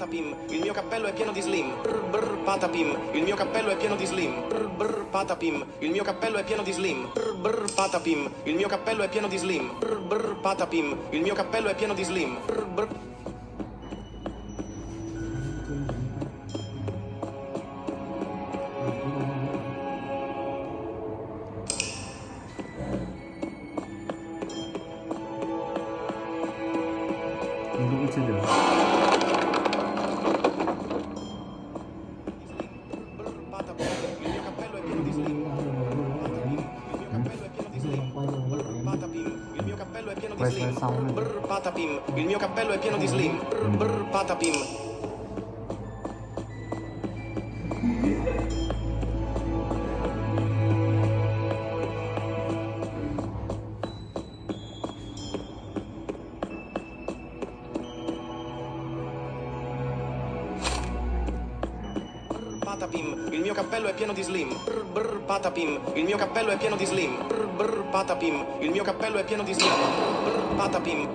patapim, il mio cappello è pieno di slim. Brr patapim, il mio cappello è pieno di slim. Brr patapim, il mio cappello è pieno di slim. Brr patapim, il mio cappello è pieno di slim. Brr patapim, il mio cappello è pieno di slim. Brr patapim, il mio cappello è pieno di slim. Brr patapim. Patapim, il mio cappello è pieno di slim. Brr patapim, il mio cappello è pieno di slim. Brr patapim, il mio cappello è pieno di slim. Brr patapim.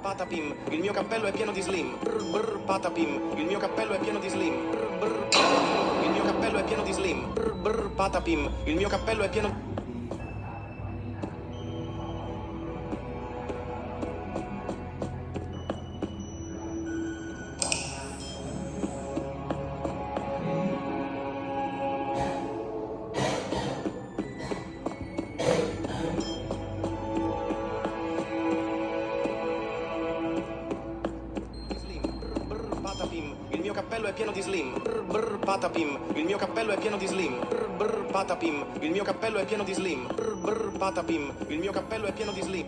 Patapim, il mio cappello è pieno di slim. Brr patapim, il mio cappello è pieno di slim. Brr patapim, il mio cappello è pieno di slim. Brr patapim, il mio cappello è pieno. Il mio cappello è pieno di slim. Brr patapim, il mio cappello è pieno di slim. Brr patapim, il mio cappello è pieno di slim. Brr patapim, il mio cappello è pieno di slim.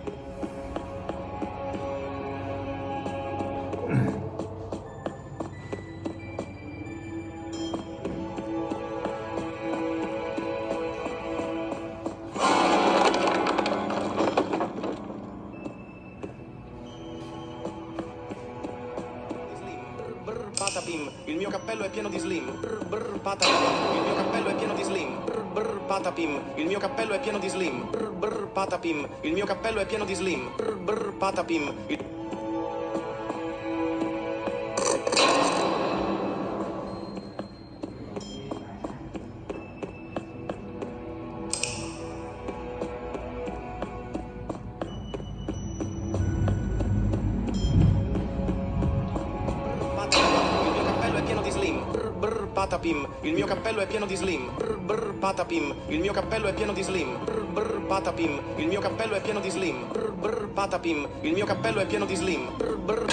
Patapim, il mio cappello è pieno di slim. Brr patapim, il mio cappello è pieno di slim. Brr patapim, il mio cappello è pieno di slim. Brr patapim, il mio cappello è pieno di slim. Brr patapim. Patapim, il mio cappello è pieno di slim. Brr patapim, il mio cappello è pieno di slim. Brr patapim, il mio cappello è pieno di slim. Brr patapim, il mio cappello è pieno di slim. Brr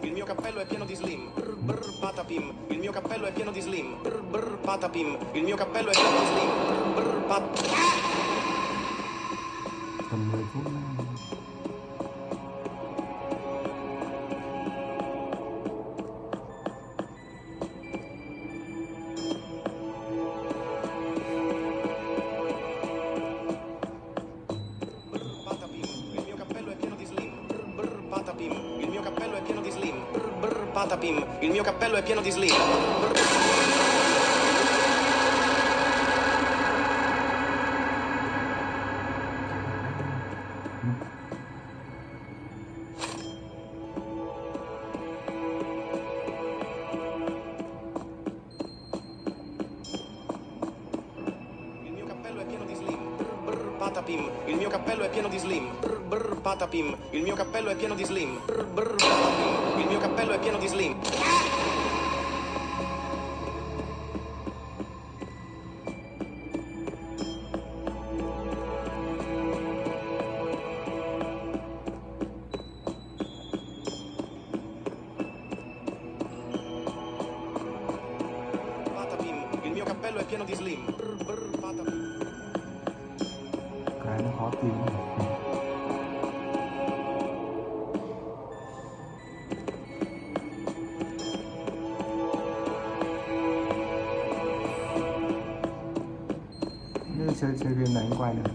il mio cappello è pieno di slim. Brr patapim, il mio cappello è pieno di slim. Brr patapim, il mio cappello è pieno di slim. Brr pat. Patapim, il mio cappello è pieno di slim. Il mio cappello è pieno di slim. Patapim, il mio cappello è pieno di slim. Patapim, il mio cappello è pieno di slim. Patapim, il mio cappello è pieno di slim. pieno di slim. Berpatah. Karena kopi. Ini chơi game này anh quay được.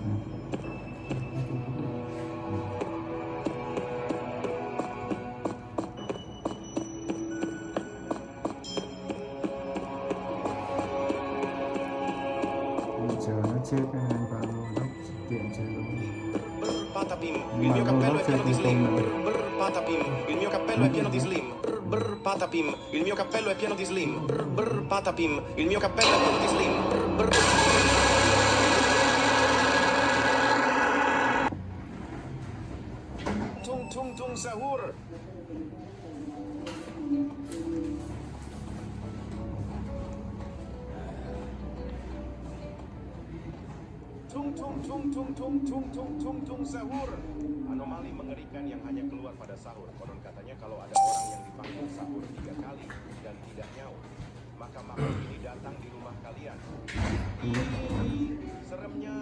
Chờ nó chết vào lúc tiện chơi luôn. Berpatapim, il mio cappello è pieno di slim. Berpatapim, il mio cappello è pieno di slim. Berpatapim, il mio cappello è pieno di slim. Berpatapim, il mio cappello è pieno di slim. Tung tung tung sahur. Tung tung tung tung tung tung tung tung tung sahur. Anomali mengerikan yang hanya keluar pada sahur. Konon katanya kalau ada orang yang dipanggil sahur 3 kali dan tidak nyaut, maka makhluk ini datang di rumah kalian. Seremnya.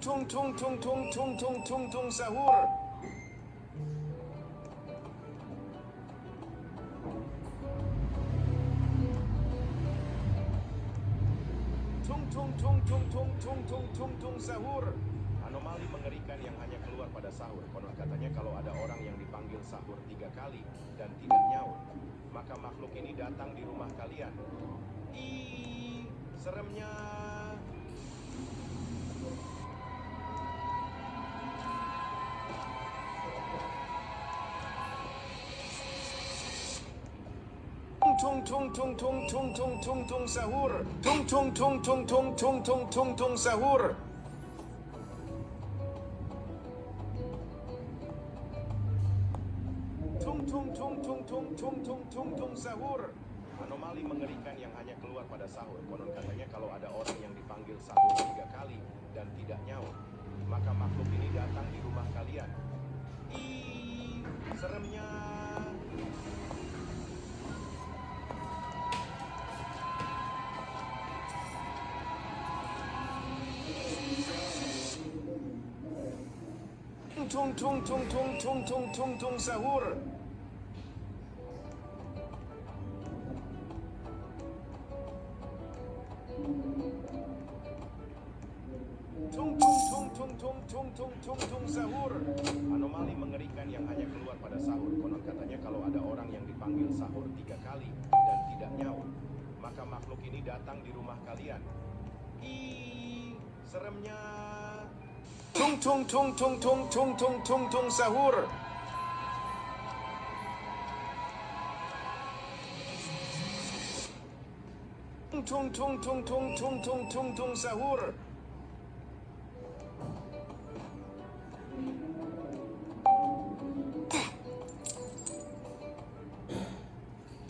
Tung tung tung tung tung tung tung tung sahur. Tung sahur. Anomali mengerikan yang hanya keluar pada sahur. Konon katanya kalau ada orang yang dipanggil sahur 3 kali dan tidak nyaut, maka makhluk ini datang di rumah kalian. Ih, seremnya. Tung tung tung tung tung tung tung tung sahur. Tung tung tung tung tung tung tung tung tung sahur. Tung tung tung tung tung tung tung tung tung sahur. Anomali mengerikan yang hanya keluar pada sahur. Konon katanya kalau ada orang yang dipanggil sahur 3 kali dan tidak nyaut, maka makhluk ini datang di rumah kalian. Ih, seremnya. Tung tung tung tung tung tung tung tung sahur. Tung tung tung tung tung tung tung tung tung sahur. Anomali mengerikan yang hanya keluar pada sahur. Konon katanya kalau ada orang yang dipanggil sahur 3 kali dan tidak nyaut, maka makhluk ini datang di rumah kalian. Ih, seremnya. Tung tung tung tung tung tung tung tung tung sahur. Tung tung tung tung tung tung tung tung sahur.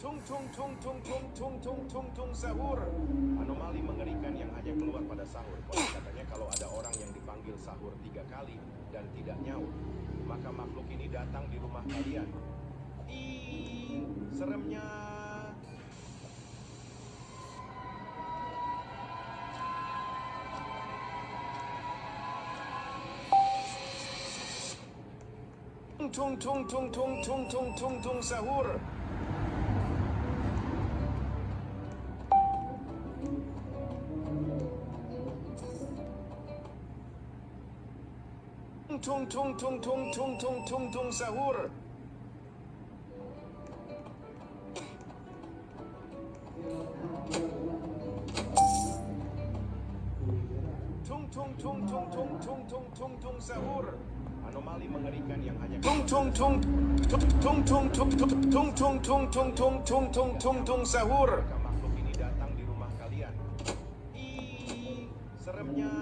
Tung tung tung tung tung tung tung tung tung sahur. Anomali mengerikan yang hanya keluar pada sahur. Konon katanya kalau ada orang yang dipanggil sahur 3 kali dan tidak nyaut, maka makhluk ini datang di rumah kalian. Ih, seremnya. Tung tung tung tung tung tung tung tung sahur. Tung tung tung tung tung tung tung tung sahur. Tung tung tung tung tung tung tung tung tung sahur. Anomali mengerikan yang hanya tung tung tung tung tung tung tung tung tung tung tung tung tung tung tung tung sahur. Makhluk ini datang di rumah kalian. Ih, seremnya.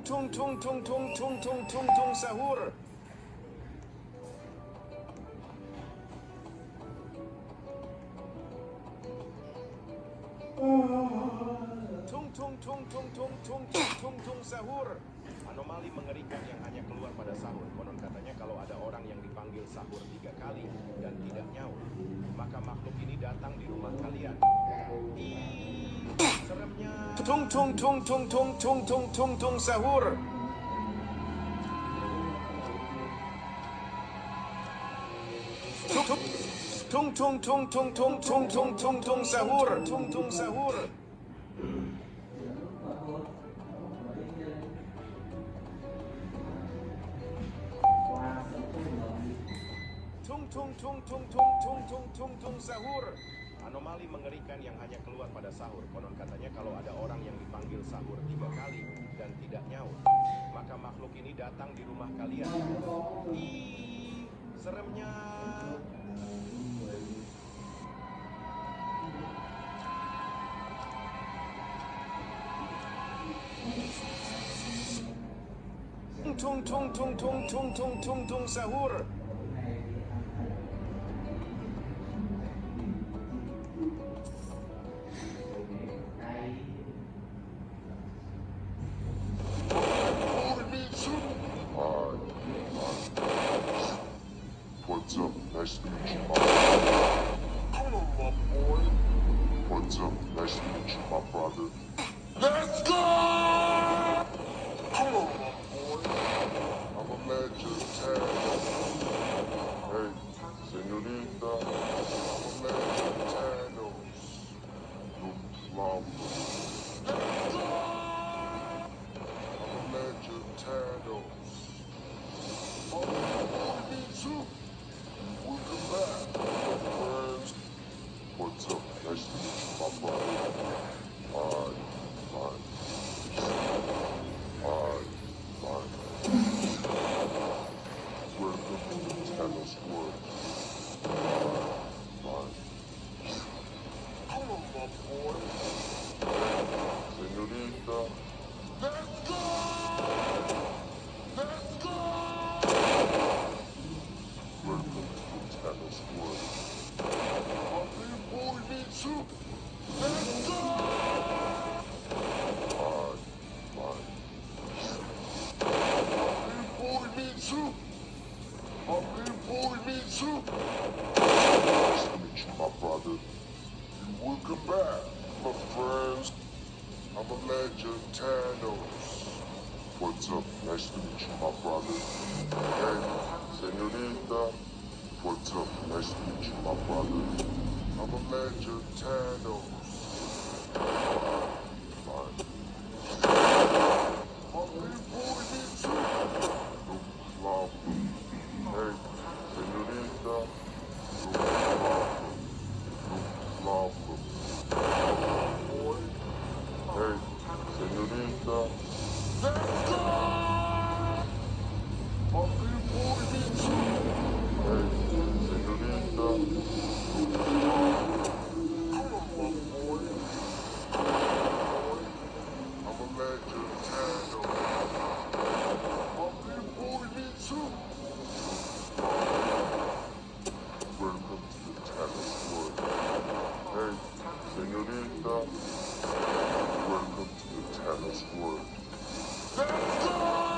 Tung tung tung tung tung tung tung tung sahur. tung tung tung tung tung tung sahur. Anomali mengerikan yang hanya keluar pada sahur. Konon katanya kalau ada orang yang dipanggil sahur 3 kali dan tidak nyaut, maka makhluk ini datang di rumah kalian. Ih, seremnya. Tung tung tung tung tung tung tung tung tung sahur. Tung tung tung tung tung tung tung tung tung sahur. Tung tung sahur. Tung tung tung tung tung tung tung tung tung sahur. Anomali mengerikan yang hanya keluar pada sahur. Konon katanya kalau ada orang yang dipanggil sahur 3 kali dan tidak nyaut, maka makhluk ini datang di rumah kalian. Ih, seremnya. Tung tung tung tung tung tung tung tung sahur. What's up? Nice to meet you, my brother. Come on, my boy. What's up? Nice to meet you, my brother. Let's go! Come on, my boy. I'm a legend, Ted. Hey, senorita. I'm a legend, Thanos. No problem. Let's go! I'm a legend, Thanos. Oh, me too. Welcome back, my friends. What's up? Nice to meet you, my brother. Fine. Welcome to the tennis world. Fine. Come on, my boy. Hey, senorita. Let's go! Let's go! Welcome to the tennis world. My big boy me too. Let's go! Fine. My big boy me too. My big boy me too. Nice to meet you, my brother. Welcome back, my friends. I'm a legend, Thanos. What's up? Nice to meet you, my brother. Hey, senorita. What's up? Nice to meet you, my brother. I'm a legend, Thanos. Fine. My big boy me too. No problem. Hey, senorita. No problem. Boy. Hey, senorita. Let's go! My big boy me too. Hey, senorita. Come on, my boy. I'm a legend, Thanos. My big boy me too. Welcome to the tennis world. Hey, senorita. Welcome to the tennis world. Let's go!